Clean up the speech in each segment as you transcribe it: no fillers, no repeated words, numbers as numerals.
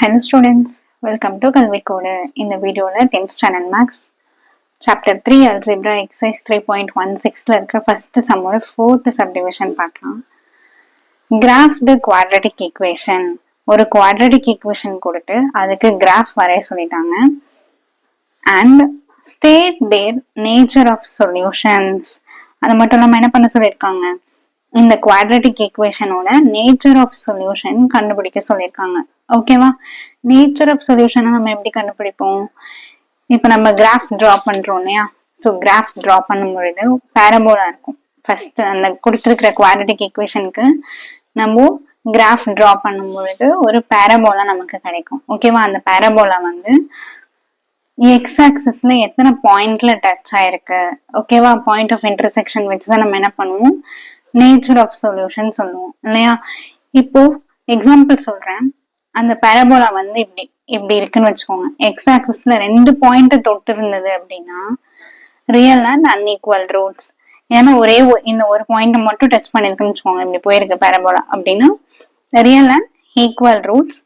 Hello students, welcome to Kalvi Code. In the video, 10th standard maths, chapter 3 algebra exercise 3.16 இருக்கிற first sum ஓட fourth subdivision பார்க்கலாம். Graph the quadratic equation. ஒரு quadratic equation கொடுத்து அதுக்கு graph வரைய சொல்லிட்டாங்க. And state their nature of solutions. அது மட்டும் இல்லாம என்ன பண்ண சொல்லியிருக்காங்க, இந்த quadratic equation ஓட nature of solution கண்டுபிடிக்க சொல்லியிருக்காங்க. ஓகேவா? நேச்சர் ஆஃப் சொல்யூஷனை நம்ம எப்படி கண்டுபிடிப்போம்? இப்ப நம்ம கிராஃப் டிரா பண்றோம் இல்லையா? ஸோ கிராஃப் டிரா பண்ணும் பொழுது பேரபோலா இருக்கும். ஃபர்ஸ்ட் அந்த கொடுத்துருக்கிற குவாட்ரேட்டிக் ஈக்குவேஷனுக்கு நம்ம கிராஃப் டிரா பண்ணும் பொழுது ஒரு பேரபோலா நமக்கு கிடைக்கும். ஓகேவா? அந்த பேரபோலா வந்து எக்ஸ் ஆக்சிஸ்ல எத்தனை பாயிண்ட்ல டச் ஆயிருக்கு, ஓகேவா? பாயிண்ட் ஆஃப் இன்டர்செக்ஷன் வச்சுதான் நம்ம என்ன பண்ணுவோம், நேச்சர் ஆஃப் சொல்யூஷன் சொல்லுவோம் இல்லையா? இப்போ எக்ஸாம்பிள் சொல்றேன். அந்த பேரபோலா வந்து இப்படி இருக்குன்னு வச்சுக்கோங்க. எக்ஸ் ஆக்சிஸ்ல 2 பாயிண்ட் தொட்டு இருந்தது அப்படின்னா ரியல் அண்ட் அன்இக்குவல் ரூட்ஸ். ஏன்னா ஒரே இந்த ஒரு பாயிண்ட் மட்டும் டச் பண்ணிருக்குன்னு வச்சுக்கோங்க, இப்படி போயிருக்கு பேரபோலா அப்படின்னா real and equal roots.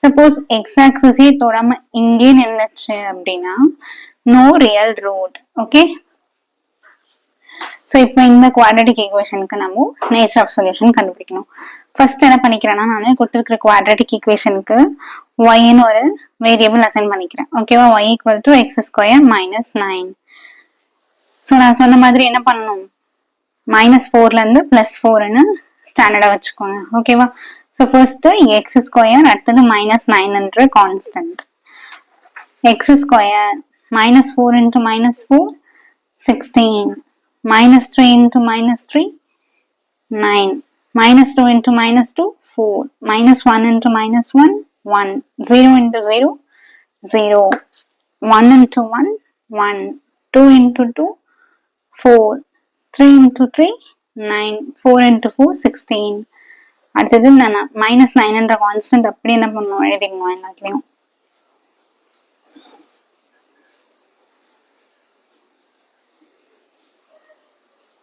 Suppose X ஆக்சிஸே தொடாம இங்கே நின்றுச்சு அப்படின்னா no real root. Okay, so இப்போ இந்த குவாட்ரேட்டிக் ஈக்குவேஷனுக்கு நம்ம நேச்சர் ஆஃப் சொல்யூஷன் கண்டுபிடிக்கணும். ஃபர்ஸ்ட் என்ன பண்ணிக்கிறேன்னா, நான் கொடுத்துருக்கிற குவாட்ரேட்டிக் ஈக்குவேஷனுக்கு ஒய்ன்னு ஒரு வேரியபிள் அசைன் பண்ணிக்கிறேன். ஓகேவா? Y equal to x square minus 9. So நான் சொன்ன மாதிரி என்ன பண்ணணும், -4ல இருந்து +4ன்னு ஸ்டாண்டர்டா வச்சுக்கோங்க. ஓகேவா? ஸோ ஃபர்ஸ்ட் எக்ஸ் ஸ்கொயர், அடுத்தது -9 constant. X square -4 into -4 16, -3 into -3 9, -2 into -2 4, -1 into -1 1, 0 into 0 0, 1 into 1 1, 2 into 2 4, 3 into 3 9, 4 into 4 16. அடுத்தது நான் -9 என்ற கான்ஸ்டன்ட் அப்படி என்ன பண்ணுவோம், எழுதிக்கணும் எல்லாத்துலயும்.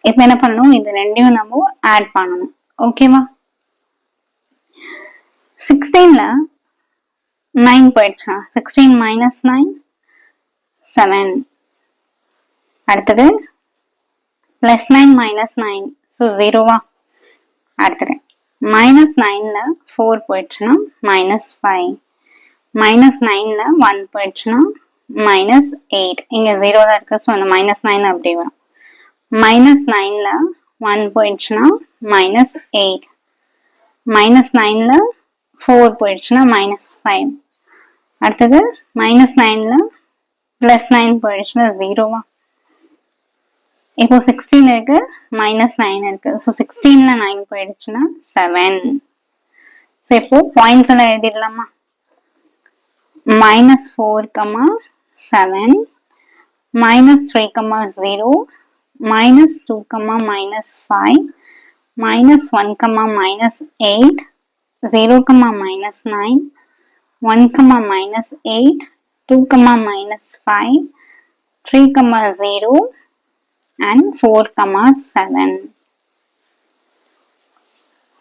இப்ப என்ன பண்ணணும், இது ரெண்டையும் நம்ம ஆட் பண்ணணும். ஓகேவா? 16ல 9 போயிடுச்சா, 16 -9 7. அடுத்தது +9 -9 ஸோ 0வா? அடுத்தது -9ல 4 போயிடுச்சுன்னா -5, -9ல 1 போயிடுச்சுன்னா -8. இங்க 0 தான் இருக்கு, ஸோ அந்த -9 அப்படி வரும். -9ல 1 போயிடுச்சுன்னா -8, -9ல 4 போயிடுச்சுன்னா -5. அடுத்தது -9ல +9 போயிடுச்சுன்னா 0வா? இப்போ 16 இருக்கு, -9 இருக்கு, ஸோ 16ல 9 போயிடுச்சுன்னா 7. ஸோ இப்போ பாயிண்ட்ஸ் எல்லாம் எழுதிடலாமா? -4, -7, -3, -0, -2, -5, -1, -8, 0, -9, 1, -8, 2, -5, 3, 0 and 4, 7.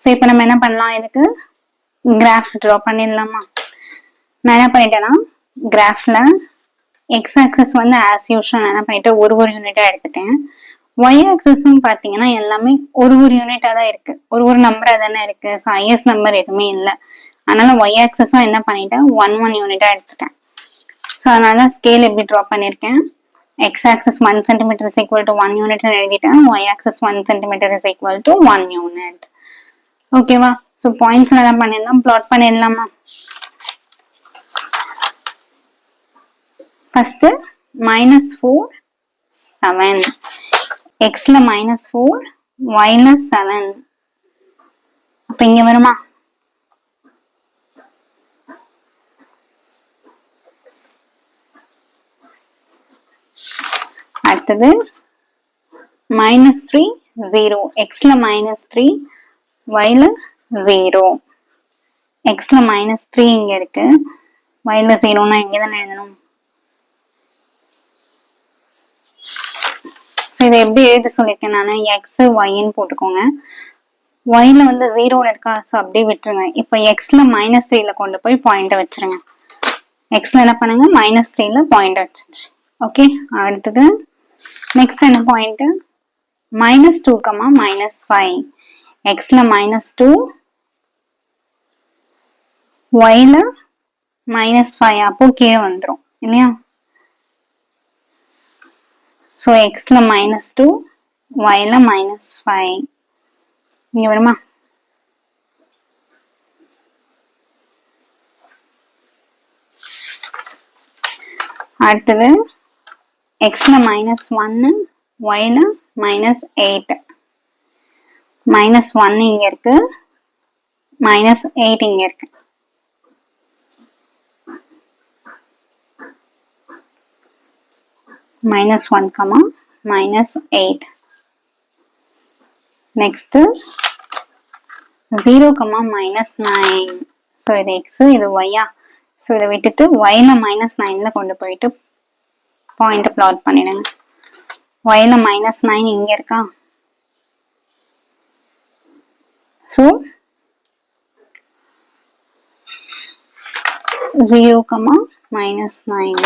ஸோ இப்போ நம்ம என்ன பண்ணலாம், இதுக்கு கிராஃப் ட்ரா பண்ணிடலாமா? நான் என்ன பண்ணிட்டேன்னா, கிராஃப்ல எக்ஸ் ஆக்சஸ் வந்து ஆஸ் யூஷுவல் என்ன பண்ணிட்டு ஒரு யூனிட்டா எடுத்துட்டேன். ஒய் ஆக்சஸும் பாத்தீங்கன்னா எல்லாமே ஒரு யூனிட்டா தான் இருக்கு, ஒரு நம்பரா தானே இருக்கு. ஸோ ஹையஸ்ட் நம்பர் எதுவுமே இல்லை, அதனால ஒய் ஆக்சஸும் என்ன பண்ணிட்டேன் 1 யூனிட்டா எடுத்துட்டேன். ஸோ அதனால ஸ்கேல் எப்படி ட்ரா பண்ணிருக்கேன், x axis 1 cm is equal to 1 unit எழுதிட்டேன், y axis 1 cm is equal to 1 unit. ஓகேவா? ஸோ பாயிண்ட்ஸ் எல்லாம் பண்ணிடலாம், பிளாட் பண்ணிடலாமா? ஃபர்ஸ்ட் -4 7, எக்ஸ்ல -4, ஒய்ல 7. அப்ப இங்க வருமா? அடுத்தது -3 0, எக்ஸ்ல -3, ஒய்ல 0. எக்ஸ்ல -3 இங்க இருக்கு, ஒய்ல 0னா இங்கதானே எழுதணும். இதை எப்படி எழுத சொல்லியிருக்கேன் நான், எக்ஸ் ஒய்ன்னு போட்டுக்கோங்க. ஒய்ல வந்து 0 இருக்கா, ஸோ அப்படியே விட்டுருங்க. இப்போ எக்ஸ்ல -3ல கொண்டு போய் பாயிண்ட வச்சிருங்க. எக்ஸ்ல என்ன பண்ணுங்க, -3ல பாயிண்ட் வச்சிருச்சு. ஓகே, அடுத்தது நெக்ஸ்ட் என்ன பாயிண்ட், -2, -5. எக்ஸ்ல -2, ஒய்ல -5, அப்போ கீழே வந்துடும் இல்லையா. ஸோ எக்ஸ்ல -2, ஒய்ல -5 இங்க வருமா. அடுத்தது எக்ஸ்ல -1, ஒய்ல -8. -1 இங்க இருக்கு, -8 இங்க இருக்கு. -1, -8. நெக்ஸ்ட் 0, -9. ஸோ இது எக்ஸ், இது ஒய்யா. ஸோ இதை விட்டுட்டு ஒய்ல -9ல கொண்டு போயிட்டு பாயிண்ட் பிளாட் பண்ணிடுங்க. ஒய்ல -9 இங்க இருக்கா. ஸோ 0, -9.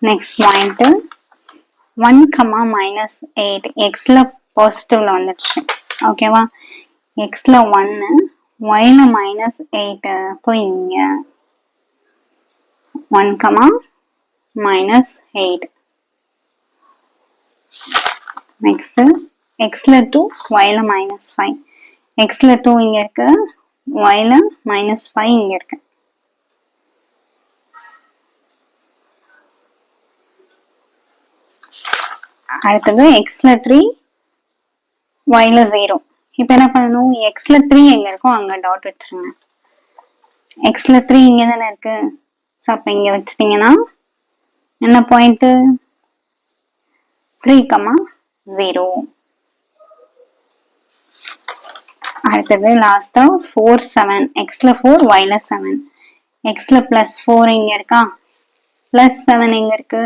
Next point 1, -8. எக்ஸ்ல பாசிட்டிவ்ல வந்துடுச்சு. ஓகேவா, எக்ஸ்ல 1, ஒய்ல -8. அப்போ இங்க 1, -8. நெக்ஸ்ட் எக்ஸ்ல 2, ஒய்ல -5. எக்ஸ்ல 2 இங்க இருக்கு, ஒய்ல -5 இங்க இருக்கு. அடுத்தது எக்ஸ்ல 3, ஒய்ல 0. இப்ப என்ன பண்ணணும், எக்ஸ்ல 3 எங்க இருக்கோ அங்க டாட் வச்சிருங்க. எக்ஸ்ல 3 இங்க தானே இருக்கு. ஸோ அப்ப இங்க வச்சிட்டீங்கன்னா என்ன பாயிண்ட், 3, 0. அடுத்தது லாஸ்டா 4, 7. எக்ஸ்ல 4, ஒய்ல 7. எக்ஸ்ல +4 இங்க இருக்கா, +7 எங்க இருக்கு,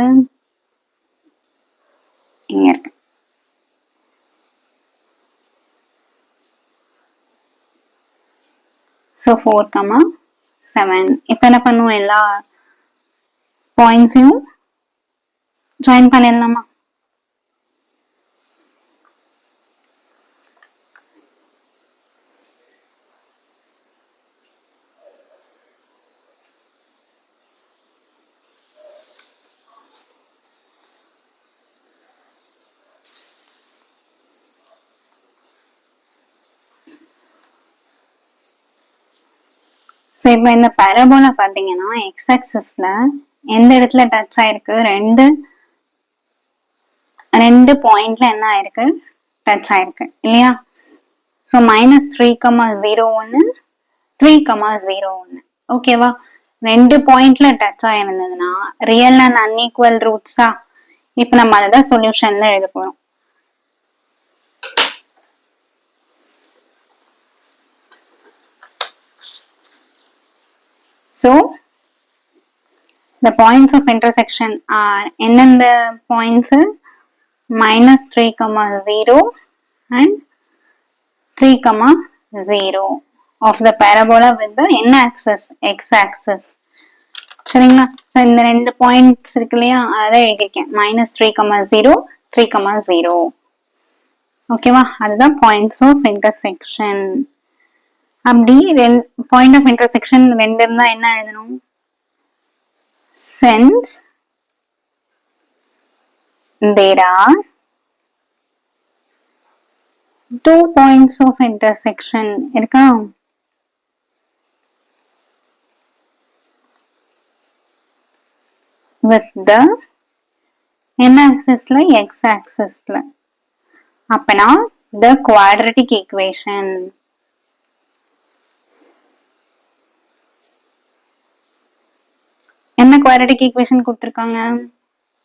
இங்க இருக்கு. ஸோ 4, 7. இப்போ என்ன பண்ணுவோம், எல்லா பாயிண்ட்ஸையும் ஜாயின் பண்ணிடலாமா. ஸோ இப்போ இந்த பரபோலா பார்த்தீங்கன்னா எக்ஸ் ஆக்சிஸ்ல எந்த இடத்துல டச் ஆயிருக்கு, ரெண்டு பாயிண்ட்ல என்ன ஆயிருக்கு, டச் ஆயிருக்கு இல்லையா. ஸோ -3,0 3,0 ஓகேவா. ரெண்டு பாயிண்ட்ல டச் ஆயிருந்ததுன்னா ரியல் அண்ட் அன்இக்குவல் ரூட்ஸா. இப்போ நம்ம அதை சொல்யூஷன்ல எழுத போறோம். So the points of intersection are என்னென்ன points, -3,0 and 3,0 of the parabola with the n axis, x axis. சரிங்களா. ஸோ இந்த ரெண்டு பாயிண்ட்ஸ் இருக்கு இல்லையா, அதை எழுதிருக்கேன். -3,0, 3,0. ஓகேவா, அதுதான் பாயிண்ட்ஸ் ஆஃப் இன்டர்செக்ஷன். அப்படி பாயிண்ட் ஆஃப் இன்டர்செக்ஷன் ரெண்டு இருந்தா என்ன எழுதணும், since there are two points of intersection இருக்கா. with the n axisல x axisல, அப்பனா the quadratic equation என்ன quadratic equation கொடுத்திருக்காங்க,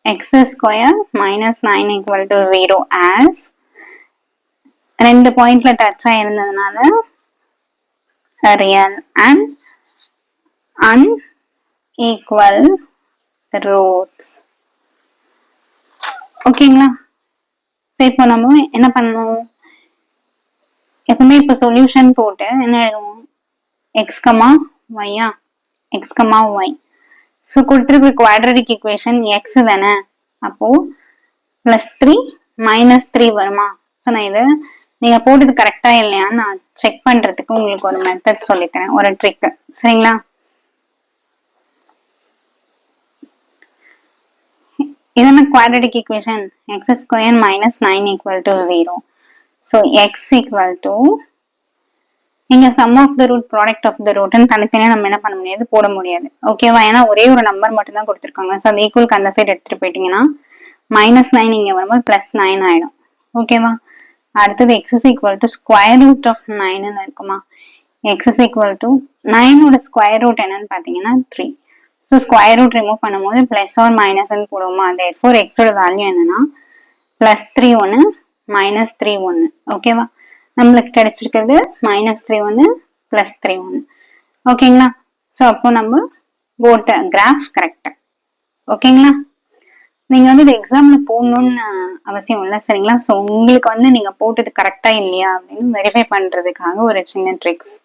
x square -9 = 0 as ரெண்டு பாயிண்ட்ல touch ஆயிருந்ததுனால real and unequal roots. ஓகேங்களா. இப்போ நம்ம என்ன பண்ணணும், எப்பவுமே இப்போ சொல்யூஷன் போட்டு என்ன எழுதுவோம், எக்ஸ் கமா ஒய்யா, எக்ஸ் கமா ஒய். ஸோ கொடுத்துருக்க குவாட்ரடிக் ஈக்குவேஷன் எக்ஸ் தானே, அப்போ +3 -3 வருமா? ஸோ நான் இது நீங்க போட்டது கரெக்டா இல்லையான்னு நான் செக் பண்றதுக்கு உங்களுக்கு ஒரு மெத்தட் சொல்லித்தரேன், ஒரு ட்ரிக். சரிங்களா? இதான quadratic equation, x² - 9 = 0. So x = இங்க sum of the root, product of the ரூட்னு தனித்தனியா நம்ம என்ன பண்ண முடியாது, போட முடியாது. ஓகேவா? ஏன்னா ஒரே ஒரு நம்பர் மட்டும் தான் கொடுத்துருக்காங்க. ஸோ அந்த ஈக்குவலுக்கு அந்த சைடு எடுத்துட்டு போயிட்டீங்கன்னா -9 இங்க வரும்போது +9 ஆயிடும். ஓகேவா? அடுத்தது x =√9 இருக்குமா? x =9 ஸ்கொயர் ரூட் என்னன்னு பாத்தீங்கன்னா 3. ஸோ ஸ்கொயர் ரூட் ரிமூவ் பண்ணும்போது பிளஸ் ஆர் மைனஸ்ன்னு போடுவோமா? therefore x ஓட வேல்யூ என்னன்னா +3 1 -3 1. ஓகேவா? நம்மளுக்கு கிடைச்சிருக்கிறது -3 1 +3 1. ஓகேங்களா? ஸோ அப்போ நம்ம போட்ட கிராஃப் கரெக்ட். ஓகேங்களா? நீங்க வந்து இது எக்ஸாம்ல போடணும்னு அவசியம் இல்லை. சரிங்களா? ஸோ உங்களுக்கு வந்து நீங்க போட்டது கரெக்டா இல்லையா அப்படின்னு வெரிஃபை பண்றதுக்காக ஒரு சின்ன ட்ரிக்ஸ்.